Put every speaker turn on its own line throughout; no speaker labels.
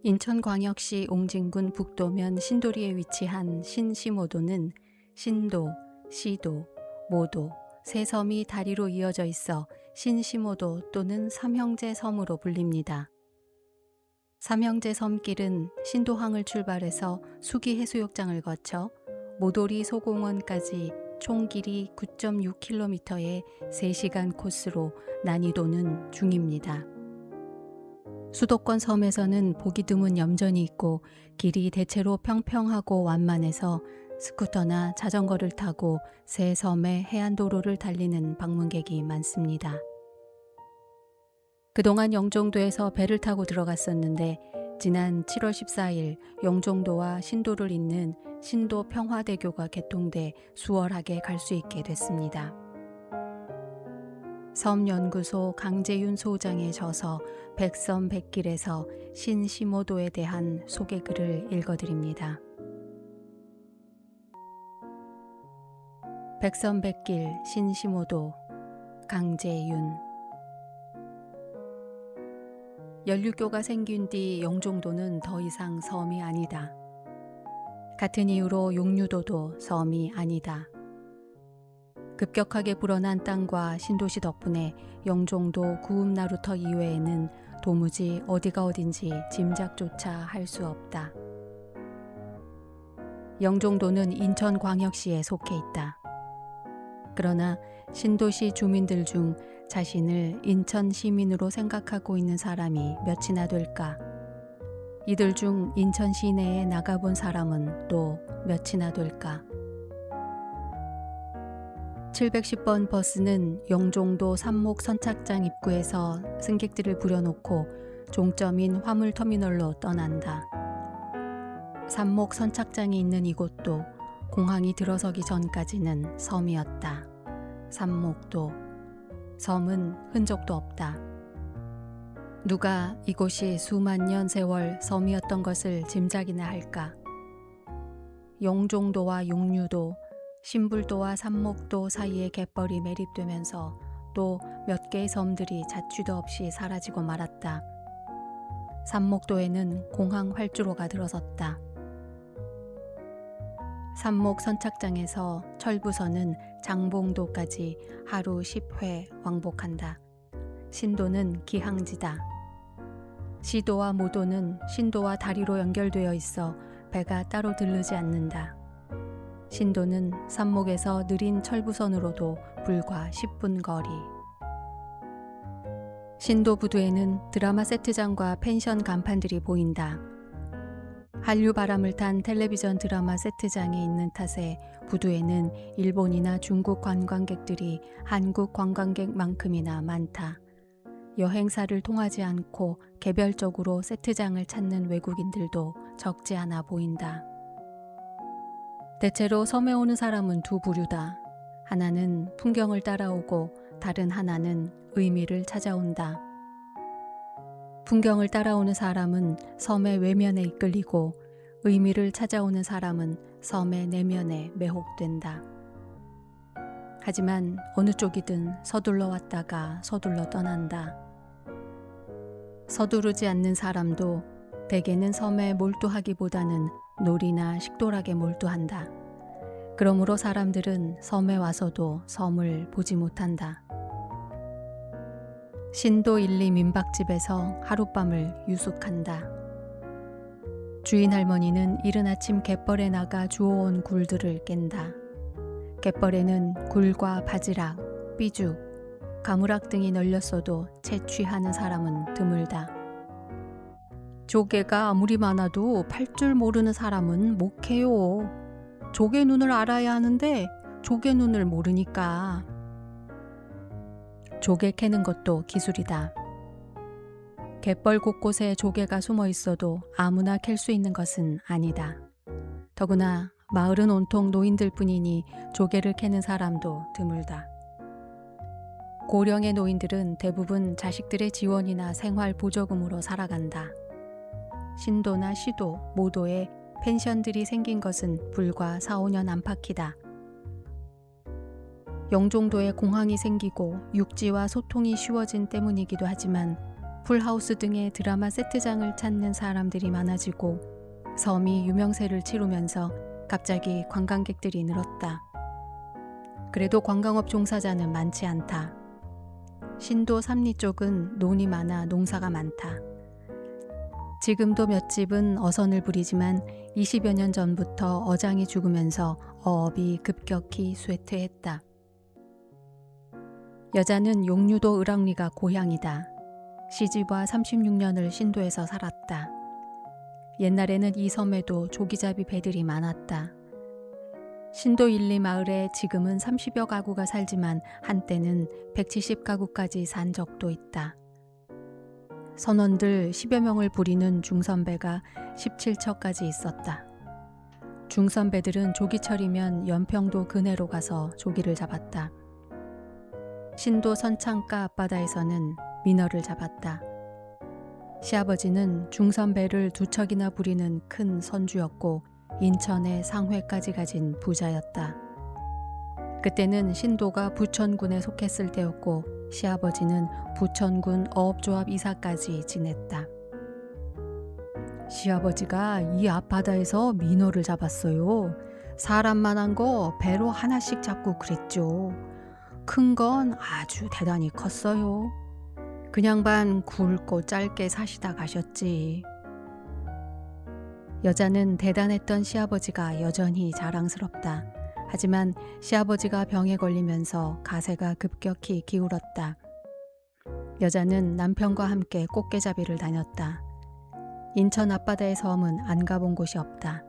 인천광역시 옹진군 북도면 신도리에 위치한 신시모도는 신도, 시도, 모도, 세 섬이 다리로 이어져 있어 신시모도 또는 삼형제 섬으로 불립니다. 삼형제 섬길은 신도항을 출발해서 수기 해수욕장을 거쳐 모도리 소공원까지 총 길이 9.6km의 3시간 코스로 난이도는 중입니다. 수도권 섬에서는 보기 드문 염전이 있고 길이 대체로 평평하고 완만해서 스쿠터나 자전거를 타고 세 섬의 해안도로를 달리는 방문객이 많습니다. 그동안 영종도에서 배를 타고 들어갔었는데 지난 7월 14일 영종도와 신도를 잇는 신도 평화대교가 개통돼 수월하게 갈 수 있게 됐습니다. 섬연구소 강재윤 소장의 저서 백섬 백길에서 신시모도에 대한 소개글을 읽어드립니다. 백섬 백길 신시모도 강재윤. 연륙교가 생긴 뒤 영종도는 더 이상 섬이 아니다. 같은 이유로 용류도도 섬이 아니다. 급격하게 불어난 땅과 신도시 덕분에 영종도 구읍나루터 이외에는 도무지 어디가 어딘지 짐작조차 할 수 없다. 영종도는 인천광역시에 속해 있다. 그러나 신도시 주민들 중 자신을 인천 시민으로 생각하고 있는 사람이 몇이나 될까? 이들 중 인천 시내에 나가본 사람은 또 몇이나 될까? 710번 버스는 영종도 삼목 선착장 입구에서 승객들을 부려놓고 종점인 화물터미널로 떠난다. 삼목 선착장이 있는 이곳도 공항이 들어서기 전까지는 섬이었다. 삼목도. 섬은 흔적도 없다. 누가 이곳이 수만 년 세월 섬이었던 것을 짐작이나 할까? 영종도와 용류도, 신불도와 삼목도 사이에 갯벌이 매립되면서 또 몇 개의 섬들이 자취도 없이 사라지고 말았다. 삼목도에는 공항 활주로가 들어섰다. 삼목 선착장에서 철부선은 장봉도까지 하루 10회 왕복한다. 신도는 기항지다. 시도와 모도는 신도와 다리로 연결되어 있어 배가 따로 들르지 않는다. 신도는 삼목에서 느린 철부선으로도 불과 10분 거리. 신도 부두에는 드라마 세트장과 펜션 간판들이 보인다. 한류 바람을 탄 텔레비전 드라마 세트장이 있는 탓에 부두에는 일본이나 중국 관광객들이 한국 관광객만큼이나 많다. 여행사를 통하지 않고 개별적으로 세트장을 찾는 외국인들도 적지 않아 보인다. 대체로 섬에 오는 사람은 두 부류다. 하나는 풍경을 따라오고 다른 하나는 의미를 찾아온다. 풍경을 따라오는 사람은 섬의 외면에 이끌리고 의미를 찾아오는 사람은 섬의 내면에 매혹된다. 하지만 어느 쪽이든 서둘러 왔다가 서둘러 떠난다. 서두르지 않는 사람도 대개는 섬에 몰두하기보다는 놀이나 식도락에 몰두한다. 그러므로 사람들은 섬에 와서도 섬을 보지 못한다. 신도 1, 2 민박집에서 하룻밤을 유숙한다. 주인 할머니는 이른 아침 갯벌에 나가 주워온 굴들을 깬다. 갯벌에는 굴과 바지락, 삐죽, 가무락 등이 널렸어도 채취하는 사람은 드물다. 조개가 아무리 많아도 팔 줄 모르는 사람은 못 캐요. 조개 눈을 알아야 하는데 조개 눈을 모르니까. 조개 캐는 것도 기술이다. 갯벌 곳곳에 조개가 숨어 있어도 아무나 캘 수 있는 것은 아니다. 더구나 마을은 온통 노인들 뿐이니 조개를 캐는 사람도 드물다. 고령의 노인들은 대부분 자식들의 지원이나 생활 보조금으로 살아간다. 신도나 시도, 모도에 펜션들이 생긴 것은 불과 4, 5년 안팎이다. 영종도에 공항이 생기고 육지와 소통이 쉬워진 때문이기도 하지만 풀하우스 등의 드라마 세트장을 찾는 사람들이 많아지고 섬이 유명세를 치르면서 갑자기 관광객들이 늘었다. 그래도 관광업 종사자는 많지 않다. 신도 삼리 쪽은 논이 많아 농사가 많다. 지금도 몇 집은 어선을 부리지만 20여 년 전부터 어장이 죽으면서 어업이 급격히 쇠퇴했다. 여자는 용류도 을왕리가 고향이다. 시집와 36년을 신도에서 살았다. 옛날에는 이 섬에도 조기잡이 배들이 많았다. 신도 1, 2마을에 지금은 30여 가구가 살지만 한때는 170가구까지 산 적도 있다. 선원들 10여 명을 부리는 중선배가 17척까지 있었다. 중선배들은 조기철이면 연평도 근해로 가서 조기를 잡았다. 신도 선창가 앞바다에서는 민어를 잡았다. 시아버지는 중선배를 2척이나 부리는 큰 선주였고 인천의 상회까지 가진 부자였다. 그때는 신도가 부천군에 속했을 때였고 시아버지는 부천군 어업조합 이사까지 지냈다. 시아버지가 이 앞바다에서 민어를 잡았어요. 사람만한 거 배로 하나씩 잡고 그랬죠. 큰 건 아주 대단히 컸어요. 그냥 반 굵고 짧게 사시다 가셨지. 여자는 대단했던 시아버지가 여전히 자랑스럽다. 하지만 시아버지가 병에 걸리면서 가세가 급격히 기울었다. 여자는 남편과 함께 꽃게잡이를 다녔다. 인천 앞바다의 섬은 안 가본 곳이 없다.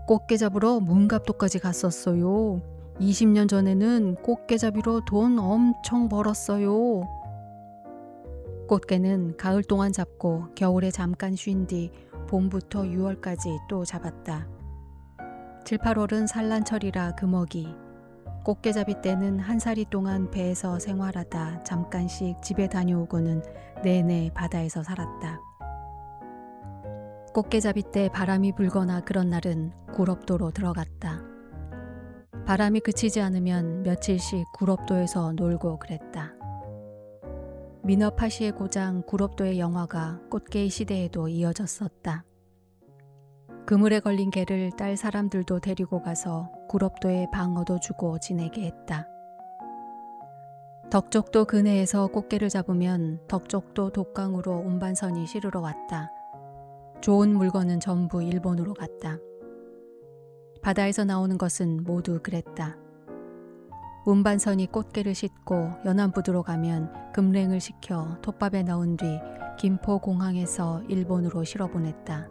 꽃게 잡으러 문갑도까지 갔었어요. 20년 전에는 꽃게잡이로 돈 엄청 벌었어요. 꽃게는 가을 동안 잡고 겨울에 잠깐 쉰 뒤 봄부터 6월까지 또 잡았다. 7, 8월은 산란철이라 금어기. 꽃게잡이 때는 한 사리 동안 배에서 생활하다 잠깐씩 집에 다녀오고는 내내 바다에서 살았다. 꽃게잡이 때 바람이 불거나 그런 날은 굴업도로 들어갔다. 바람이 그치지 않으면 며칠씩 굴업도에서 놀고 그랬다. 민어파시의 고장 굴업도의 영화가 꽃게의 시대에도 이어졌었다. 그물에 걸린 개를 딸 사람들도 데리고 가서 굴업도에 방 얻어주고 지내게 했다. 덕적도 근해에서 꽃게를 잡으면 덕적도 독강으로 운반선이 실으러 왔다. 좋은 물건은 전부 일본으로 갔다. 바다에서 나오는 것은 모두 그랬다. 운반선이 꽃게를 싣고 연안부두로 가면 금랭을 시켜 톱밥에 넣은 뒤 김포공항에서 일본으로 실어보냈다.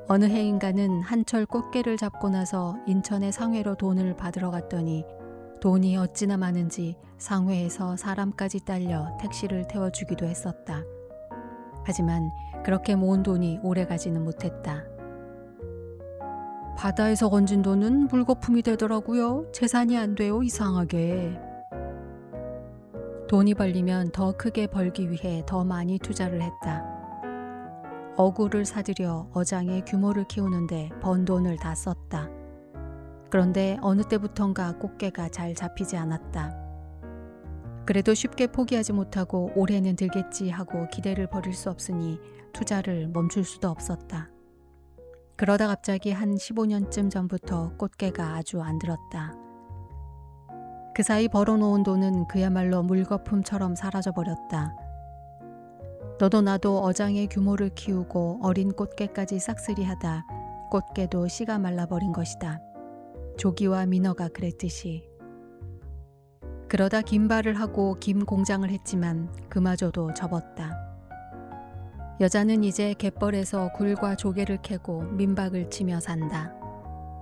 어느 해인가는 한철 꽃게를 잡고 나서 인천의 상회로 돈을 받으러 갔더니 돈이 어찌나 많은지 상회에서 사람까지 딸려 택시를 태워주기도 했었다. 하지만 그렇게 모은 돈이 오래가지는 못했다. 바다에서 건진 돈은 물거품이 되더라고요. 재산이 안 돼요, 이상하게. 돈이 벌리면 더 크게 벌기 위해 더 많이 투자를 했다. 어구를 사들여 어장의 규모를 키우는데 번 돈을 다 썼다. 그런데 어느 때부턴가 꽃게가 잘 잡히지 않았다. 그래도 쉽게 포기하지 못하고 올해는 들겠지 하고 기대를 버릴 수 없으니 투자를 멈출 수도 없었다. 그러다 갑자기 한 15년쯤 전부터 꽃게가 아주 안 들었다. 그 사이 벌어놓은 돈은 그야말로 물거품처럼 사라져버렸다. 너도 나도 어장의 규모를 키우고 어린 꽃게까지 싹쓸이하다 꽃게도 씨가 말라버린 것이다. 조기와 민어가 그랬듯이. 그러다 김발을 하고 김 공장을 했지만 그마저도 접었다. 여자는 이제 갯벌에서 굴과 조개를 캐고 민박을 치며 산다.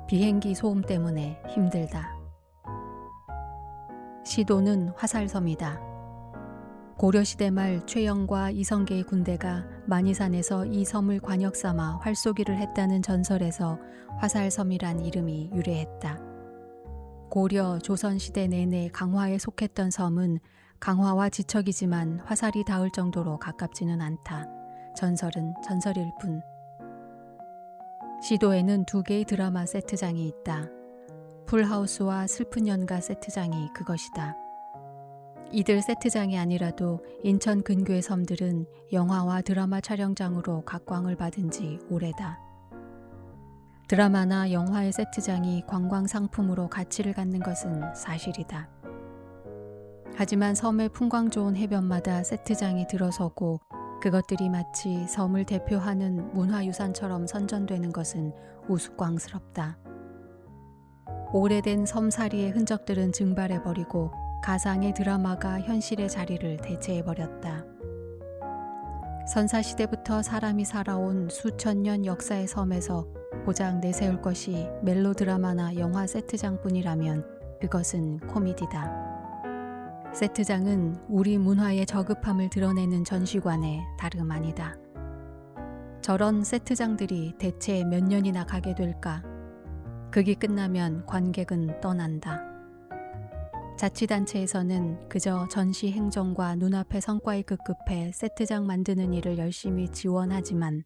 비행기 소음 때문에 힘들다. 시도는 화살섬이다. 고려시대 말 최영과 이성계의 군대가 만이산에서 이 섬을 관역 삼아 활쏘기를 했다는 전설에서 화살섬이란 이름이 유래했다. 고려, 조선시대 내내 강화에 속했던 섬은 강화와 지척이지만 화살이 닿을 정도로 가깝지는 않다. 전설은 전설일 뿐. 시도에는 2개의 드라마 세트장이 있다. 풀하우스와 슬픈 연가 세트장이 그것이다. 이들 세트장이 아니라도 인천 근교의 섬들은 영화와 드라마 촬영장으로 각광을 받은 지 오래다. 드라마나 영화의 세트장이 관광 상품으로 가치를 갖는 것은 사실이다. 하지만 섬의 풍광 좋은 해변마다 세트장이 들어서고 그것들이 마치 섬을 대표하는 문화유산처럼 선전되는 것은 우스꽝스럽다. 오래된 섬살이의 흔적들은 증발해버리고 가상의 드라마가 현실의 자리를 대체해버렸다. 선사시대부터 사람이 살아온 수천 년 역사의 섬에서 고작 내세울 것이 멜로드라마나 영화 세트장뿐이라면 그것은 코미디다. 세트장은 우리 문화의 저급함을 드러내는 전시관의 다름 아니다. 저런 세트장들이 대체 몇 년이나 가게 될까? 극이 끝나면 관객은 떠난다. 자치단체에서는 그저 전시 행정과 눈앞의 성과에 급급해 세트장 만드는 일을 열심히 지원하지만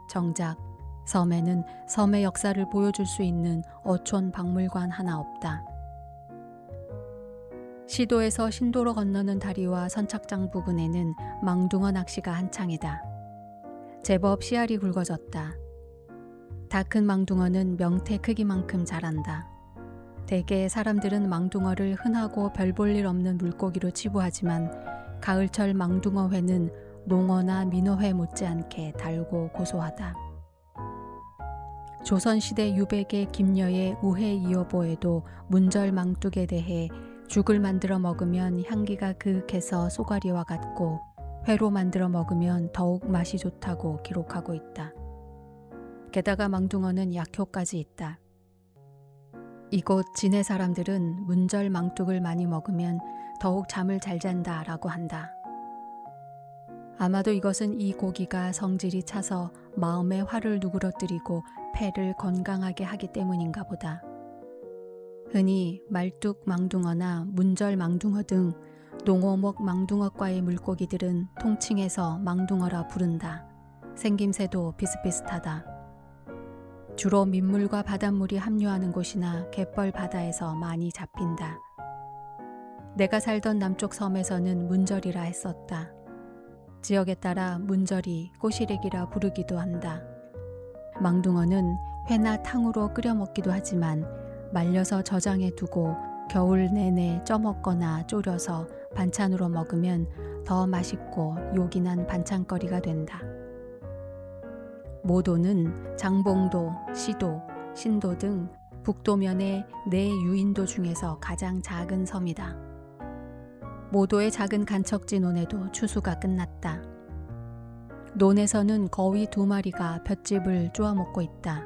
정작 섬에는 섬의 역사를 보여줄 수 있는 어촌 박물관 하나 없다. 시도에서 신도로 건너는 다리와 선착장 부근에는 망둥어 낚시가 한창이다. 제법 씨알이 굵어졌다. 다 큰 망둥어는 명태 크기만큼 자란다. 대개 사람들은 망둥어를 흔하고 별 볼 일 없는 물고기로 치부하지만 가을철 망둥어회는 농어나 민어회 못지않게 달고 고소하다. 조선시대 유백의 김여의 우회 이어보에도 문절 망뚝에 대해 죽을 만들어 먹으면 향기가 그윽해서 쏘가리와 같고 회로 만들어 먹으면 더욱 맛이 좋다고 기록하고 있다. 게다가 망둥어는 약효까지 있다. 이곳 진해 사람들은 문절 망뚝을 많이 먹으면 더욱 잠을 잘 잔다라고 한다. 아마도 이것은 이 고기가 성질이 차서 마음의 화를 누그러뜨리고 폐를 건강하게 하기 때문인가 보다. 흔히 말뚝 망둥어나 문절 망둥어 등 농어목 망둥어과의 물고기들은 통칭해서 망둥어라 부른다. 생김새도 비슷비슷하다. 주로 민물과 바닷물이 합류하는 곳이나 갯벌 바다에서 많이 잡힌다. 내가 살던 남쪽 섬에서는 문절이라 했었다. 지역에 따라 문절이 꼬시래기라 부르기도 한다. 망둥어는 회나 탕으로 끓여 먹기도 하지만 말려서 저장해 두고 겨울 내내 쪄먹거나 졸여서 반찬으로 먹으면 더 맛있고 요긴한 반찬거리가 된다. 모도는 장봉도, 시도, 신도 등 북도면의 네 유인도 중에서 가장 작은 섬이다. 모도의 작은 간척지 논에도 추수가 끝났다. 논에서는 거위 2마리가 볏짚을 쪼아먹고 있다.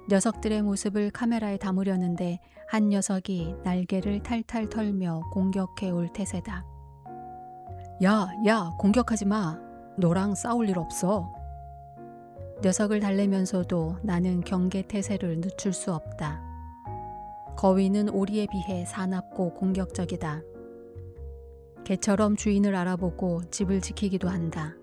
녀석들의 모습을 카메라에 담으려는데 한 녀석이 날개를 탈탈 털며 공격해 올 태세다. 야, 공격하지 마. 너랑 싸울 일 없어. 녀석을 달래면서도 나는 경계 태세를 늦출 수 없다. 거위는 오리에 비해 사납고 공격적이다. 개처럼 주인을 알아보고 집을 지키기도 한다.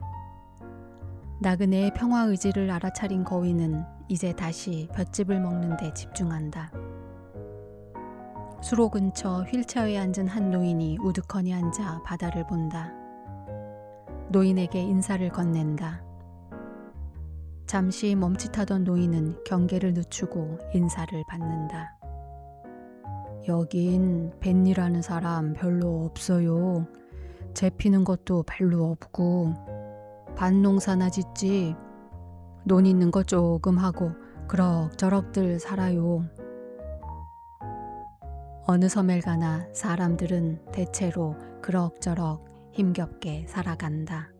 나그네의 평화 의지를 알아차린 거위는 이제 다시 볏짚을 먹는 데 집중한다. 수로 근처 휠체어에 앉은 한 노인이 우두커니 앉아 바다를 본다. 노인에게 인사를 건넨다. 잠시 멈칫하던 노인은 경계를 늦추고 인사를 받는다. 여긴 벤이라는 사람 별로 없어요. 재피는 것도 별로 없고 밭농사나 짓지. 논 있는 거 조금 하고 그럭저럭들 살아요. 어느 섬에 가나 사람들은 대체로 그럭저럭 힘겹게 살아간다.